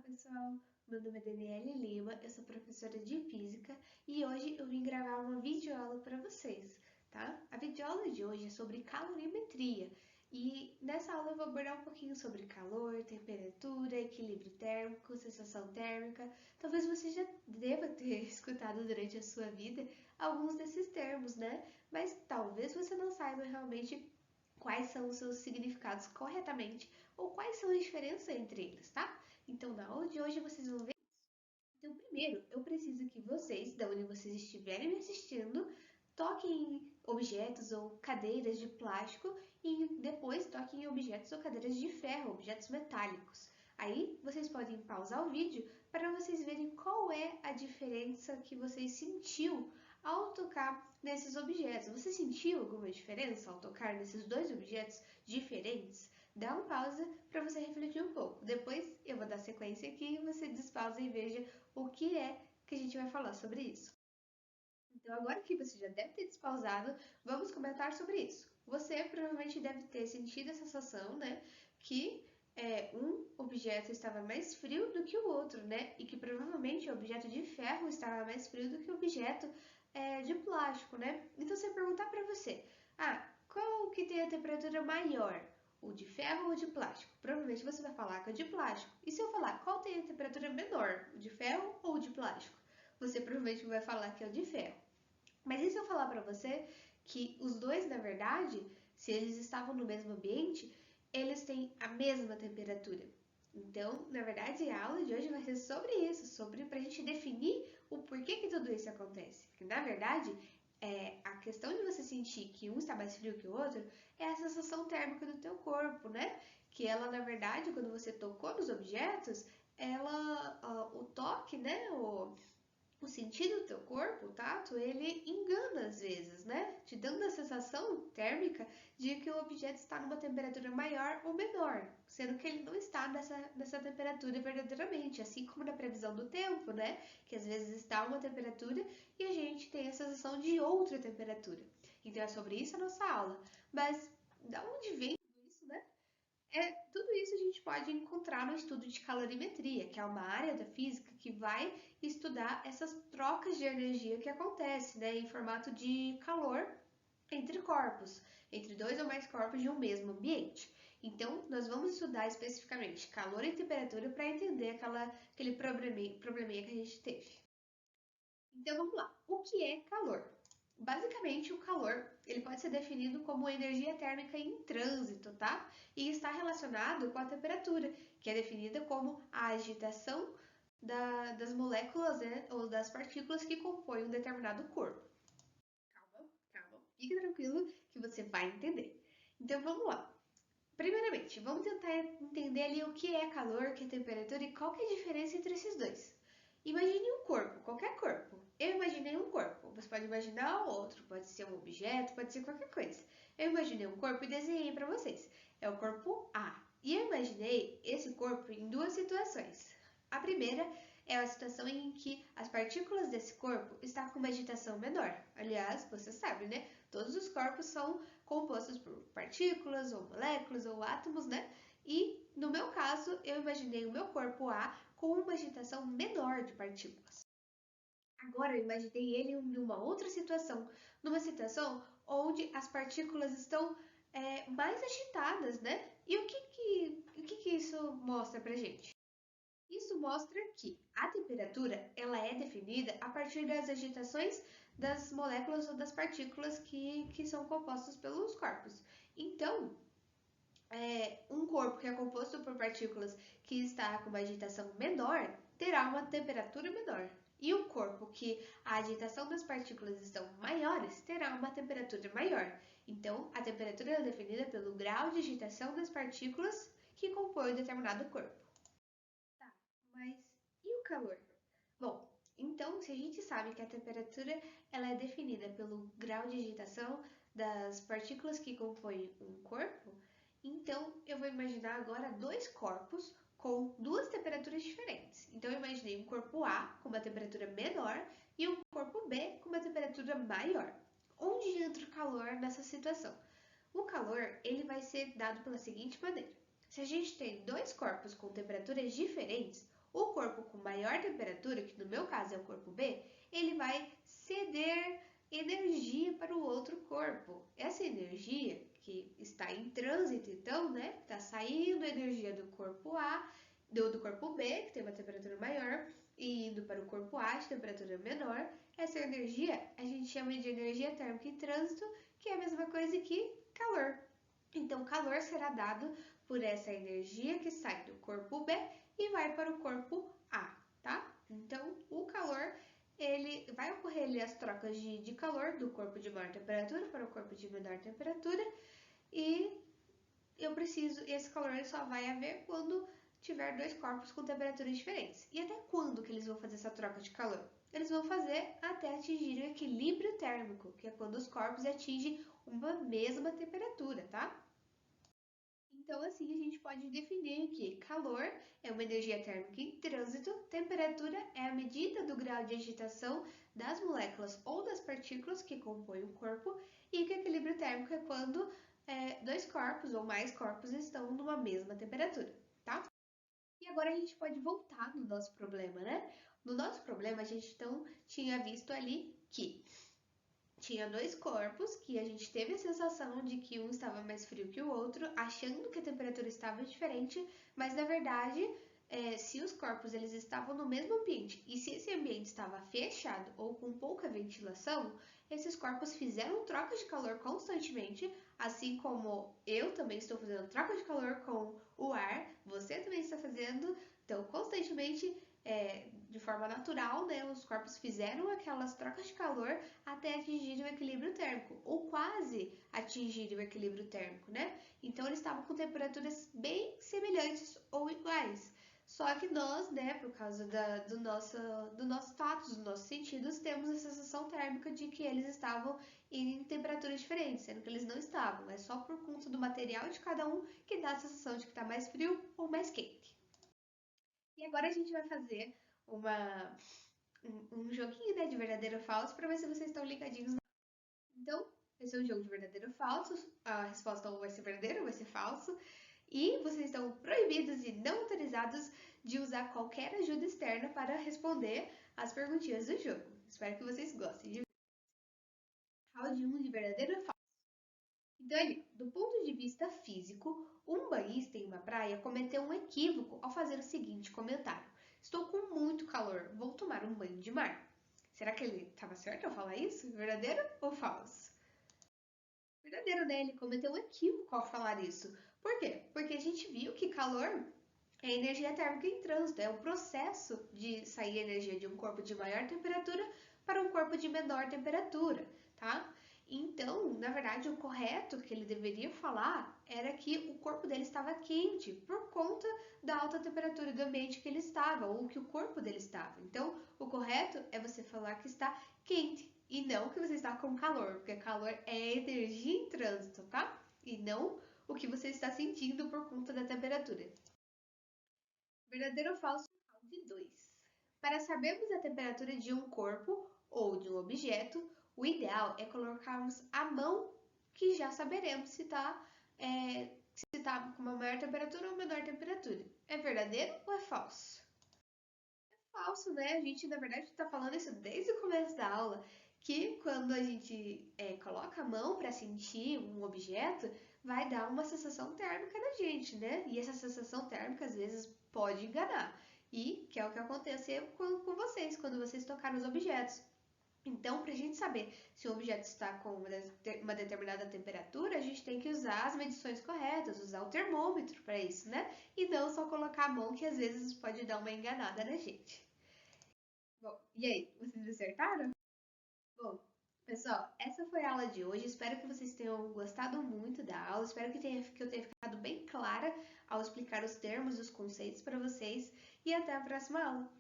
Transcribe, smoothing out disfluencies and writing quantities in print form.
pessoal, meu nome é Daniele Lima, eu sou professora de Física e hoje eu vim gravar uma videoaula para vocês, tá? A videoaula de hoje é sobre calorimetria e nessa aula eu vou abordar um pouquinho sobre calor, temperatura, equilíbrio térmico, sensação térmica. Talvez você já deva ter escutado durante a sua vida alguns desses termos, né? Mas talvez você não saiba realmente quais são os seus significados corretamente ou quais são as diferenças entre eles, tá? Então, na aula de hoje vocês vão ver isso. Então, primeiro, eu preciso que vocês, da onde vocês estiverem me assistindo, toquem em objetos ou cadeiras de plástico e depois toquem em objetos ou cadeiras de ferro, objetos metálicos. Aí vocês podem pausar o vídeo para vocês verem qual é a diferença que vocês sentiu ao tocar nesses objetos. Você sentiu alguma diferença ao tocar nesses dois objetos diferentes? Dá uma pausa para você refletir um pouco. Depois eu vou dar sequência aqui e você despausa e veja o que é que a gente vai falar sobre isso. Então, agora que você já deve ter despausado, vamos comentar sobre isso. Você provavelmente deve ter sentido a sensação, né, que um objeto estava mais frio do que o outro, né, e que provavelmente o objeto de ferro estava mais frio do que o objeto de plástico, né. Então, se eu perguntar para você, qual que tem a temperatura maior? O de ferro ou o de plástico? Provavelmente você vai falar que é o de plástico. E se eu falar qual tem a temperatura menor, o de ferro ou o de plástico? Você provavelmente vai falar que é o de ferro. Mas e se eu falar para você que os dois, na verdade, se eles estavam no mesmo ambiente, eles têm a mesma temperatura? Então, na verdade, a aula de hoje vai ser sobre isso, sobre para a gente definir o porquê que tudo isso acontece. Porque, na verdade, a questão de você sentir que um está mais frio que o outro é a sensação térmica do teu corpo, né? Que ela, na verdade, quando você tocou nos objetos, o toque, né? O sentido do teu corpo, o tato, ele engana às vezes, né? Te dando a sensação térmica de que o objeto está numa temperatura maior ou menor, sendo que ele não está nessa temperatura verdadeiramente, assim como na previsão do tempo, né? Que às vezes está uma temperatura e a gente tem a sensação de outra temperatura. Então é sobre isso a nossa aula. Mas da onde vem tudo isso, né? Tudo isso a gente pode encontrar no estudo de calorimetria, que é uma área da física que vai estudar essas trocas de energia que acontecem, né, em formato de calor entre corpos, entre dois ou mais corpos de um mesmo ambiente. Então, nós vamos estudar especificamente calor e temperatura para entender aquele probleminha que a gente teve. Então, vamos lá. O que é calor? Basicamente, o calor ele pode ser definido como energia térmica em trânsito, tá? E está relacionado com a temperatura, que é definida como a agitação das moléculas, né, ou das partículas que compõem um determinado corpo. Calma, calma, fique tranquilo que você vai entender. Então vamos lá. Primeiramente, vamos tentar entender ali o que é calor, o que é temperatura e qual que é a diferença entre esses dois. Imagine um corpo, qualquer corpo. Eu imaginei um corpo. Você pode imaginar outro, pode ser um objeto, pode ser qualquer coisa. Eu imaginei um corpo e desenhei para vocês. É o corpo A. E eu imaginei esse corpo em duas situações. A primeira é a situação em que as partículas desse corpo estão com uma agitação menor. Aliás, você sabe, né? Todos os corpos são compostos por partículas, ou moléculas, ou átomos, né? E no meu caso, eu imaginei o meu corpo A com uma agitação menor de partículas. Agora eu imaginei ele em uma outra situação, numa situação onde as partículas estão mais agitadas, né? E o que isso mostra pra gente? Isso mostra que a temperatura ela é definida a partir das agitações das moléculas ou das partículas que são compostas pelos corpos. Então, um corpo que é composto por partículas que está com uma agitação menor terá uma temperatura menor. E um corpo que a agitação das partículas estão maiores terá uma temperatura maior. Então, a temperatura é definida pelo grau de agitação das partículas que compõem um determinado corpo. Tá, mas e o calor? Bom, então se a gente sabe que a temperatura ela é definida pelo grau de agitação das partículas que compõem um corpo, então eu vou imaginar agora dois corpos com duas temperaturas diferentes. Então eu imaginei um corpo A com uma temperatura menor e um corpo B com uma temperatura maior. Onde entra o calor nessa situação? O calor ele vai ser dado pela seguinte maneira: se a gente tem dois corpos com temperaturas diferentes, O corpo com maior temperatura, que no meu caso é o corpo B, ele vai ceder energia para o outro corpo. Essa energia que está em trânsito, então, né, está saindo energia do corpo A, do corpo B, que tem uma temperatura maior, e indo para o corpo A, de temperatura menor. Essa energia a gente chama de energia térmica em trânsito, que é a mesma coisa que calor. Então, calor será dado por essa energia que sai do corpo B e vai para o corpo A, tá? Então, o calor, ele vai ocorrer ali as trocas de calor do corpo de maior temperatura para o corpo de menor temperatura e esse calor só vai haver quando tiver dois corpos com temperaturas diferentes. E até quando que eles vão fazer essa troca de calor? Eles vão fazer até atingir o equilíbrio térmico, que é quando os corpos atingem uma mesma temperatura, tá? Então, assim, a gente pode definir que calor é uma energia térmica em trânsito, temperatura é a medida do grau de agitação das moléculas ou das partículas que compõem o corpo, e que o equilíbrio térmico é quando dois corpos ou mais corpos estão numa mesma temperatura, tá? E agora a gente pode voltar no nosso problema, né? No nosso problema, a gente então tinha visto ali que tinha dois corpos que a gente teve a sensação de que um estava mais frio que o outro, achando que a temperatura estava diferente, mas na verdade, se os corpos eles estavam no mesmo ambiente e se esse ambiente estava fechado ou com pouca ventilação, esses corpos fizeram troca de calor constantemente, assim como eu também estou fazendo troca de calor com o ar, você também está fazendo, então constantemente de forma natural, né, os corpos fizeram aquelas trocas de calor até atingir o equilíbrio térmico, ou quase atingir o equilíbrio térmico, né? Então eles estavam com temperaturas bem semelhantes ou iguais. Só que nós, né, por causa do nosso status, dos nossos sentidos, temos a sensação térmica de que eles estavam em temperaturas diferentes, sendo que eles não estavam. É só por conta do material de cada um que dá a sensação de que está mais frio ou mais quente. E agora a gente vai fazer um joguinho, né, de verdadeiro ou falso para ver se vocês estão ligadinhos. Então, vai ser um jogo de verdadeiro ou falso. A resposta ou vai ser verdadeiro ou vai ser falso. E vocês estão proibidos e não autorizados de usar qualquer ajuda externa para responder as perguntinhas do jogo. Espero que vocês gostem. Round 1 de verdadeiro ou falso. Então, ali, do ponto de vista físico, um banhista em uma praia cometeu um equívoco ao fazer o seguinte comentário: estou com muito calor, vou tomar um banho de mar. Será que ele estava certo ao falar isso? Verdadeiro ou falso? Verdadeiro, né? Ele cometeu um equívoco ao falar isso. Por quê? Porque a gente viu que calor é energia térmica em trânsito, é o processo de sair energia de um corpo de maior temperatura para um corpo de menor temperatura, tá? Então, na verdade, o correto que ele deveria falar era que o corpo dele estava quente por conta da alta temperatura do ambiente que ele estava, ou que o corpo dele estava. Então, o correto é você falar que está quente e não que você está com calor, porque calor é energia em trânsito, tá? E não o que você está sentindo por conta da temperatura. Verdadeiro ou falso? Round 2. Para sabermos a temperatura de um corpo ou de um objeto, o ideal é colocarmos a mão, que já saberemos se tá com uma maior temperatura ou menor temperatura. É verdadeiro ou é falso? É falso, né? A gente, na verdade, está falando isso desde o começo da aula, que quando a gente coloca a mão para sentir um objeto, vai dar uma sensação térmica na gente, né? E essa sensação térmica, às vezes, pode enganar. E que é o que aconteceu com vocês, quando vocês tocaram os objetos. Então, para a gente saber se o objeto está com uma determinada temperatura, a gente tem que usar as medições corretas, usar o termômetro para isso, né? E não só colocar a mão, que às vezes pode dar uma enganada na gente. Bom, e aí, vocês acertaram? Bom, pessoal, essa foi a aula de hoje. Espero que vocês tenham gostado muito da aula. Espero que eu tenha ficado bem clara ao explicar os termos e os conceitos para vocês. E até a próxima aula!